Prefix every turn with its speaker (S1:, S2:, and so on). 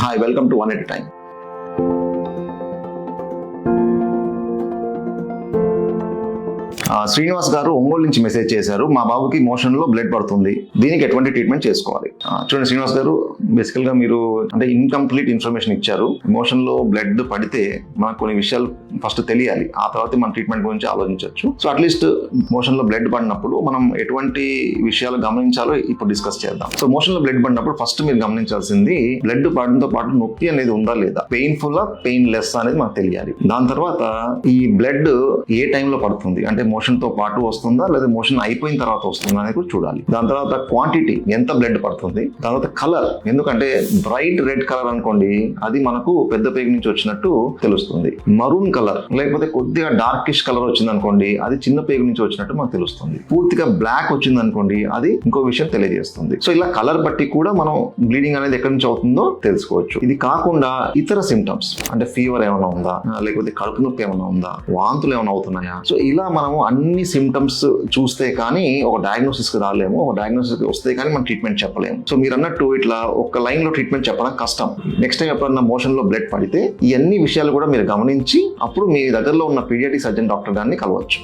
S1: Hi, welcome to One at a Time. Srinivas గారు ఒంగోలు నుంచి message చేశారు, మా బాబుకి మోషన్ లో బ్లడ్ పడుతుంది, దీనికి ఎటువంటి ట్రీట్మెంట్ చేసుకోవాలి? చూడండి శ్రీనివాస్ గారు, బేసికల్ గా మీరు అంటే ఇన్కంప్లీట్ ఇన్ఫర్మేషన్ ఇచ్చారు. మోషన్ లో బ్లడ్ పడితే మనకు కొన్ని విషయాలు ఫస్ట్ తెలియాలి, ఆ తర్వాత మన ట్రీట్మెంట్ గురించి ఆలోచించవచ్చు. సో అట్లీస్ట్ మోషన్ లో బ్లడ్ పడినప్పుడు మనం ఎటువంటి విషయాలు గమనించాలో ఇప్పుడు డిస్కస్ చేద్దాం. సో మోషన్ లో బ్లడ్ పడినప్పుడు ఫస్ట్ మీరు గమనించాల్సింది బ్లడ్ పడడంతో పాటు నొప్పి అనేది ఉందా లేదా, పెయిన్ఫుల్ పెయిన్లెస్ అనేది మనకు తెలియాలి. దాని తర్వాత ఈ బ్లడ్ ఏ టైంలో పడుతుంది, అంటే మోషన్ తో పాటు వస్తుందా లేదా మోషన్ అయిపోయిన తర్వాత వస్తుందా అనేది కూడా చూడాలి. దాని తర్వాత క్వాంటిటీ, ఎంత బ్లడ్ పడుతుంది. దాని తర్వాత కలర్, ఎందుకంటే బ్రైట్ రెడ్ కలర్ అనుకోండి, అది మనకు పెద్ద పేగు నుంచి వచ్చినట్టు తెలుస్తుంది. మరూన్ కలర్ లేకపోతే కొద్దిగా డార్కిష్ కలర్ వచ్చింది అనుకోండి, అది చిన్న పేగు నుంచి వచ్చినట్టు మనకు తెలుస్తుంది. పూర్తిగా బ్లాక్ వచ్చింది అనుకోండి, అది ఇంకో విషయం తెలియజేస్తుంది. సో ఇలా కలర్ బట్టి కూడా మనం బ్లీడింగ్ అనేది ఎక్కడి నుంచి అవుతుందో తెలుసుకోవచ్చు. ఇది కాకుండా ఇతర సిమ్టమ్స్, అంటే ఫీవర్ ఏమైనా ఉందా, లేకపోతే కడుపు నొప్పి ఏమైనా ఉందా, వాంతులు ఏమైనా అవుతున్నాయా, సో ఇలా మనము అన్ని సిమ్టమ్స్ చూస్తే కానీ ఒక డయాగ్నోసిస్ కి రాలేము. ఒక డయాగ్నోసిస్ వస్తే కానీ మనం ట్రీట్మెంట్ చెప్పలేము. సో మీరు అన్నట్టు ఇట్లా ఒక లైన్ లో ట్రీట్మెంట్ చెప్పడం కష్టం. నెక్స్ట్ టైం ఎప్పుడన్నా మోషన్ లో బ్లడ్ పడితే ఈ అన్ని విషయాలు కూడా మీరు గమనించి అప్పుడు మీ దగ్గరలో ఉన్న పీడియాట్రిక్ సర్జన్ డాక్టర్ గారిని కలవచ్చు.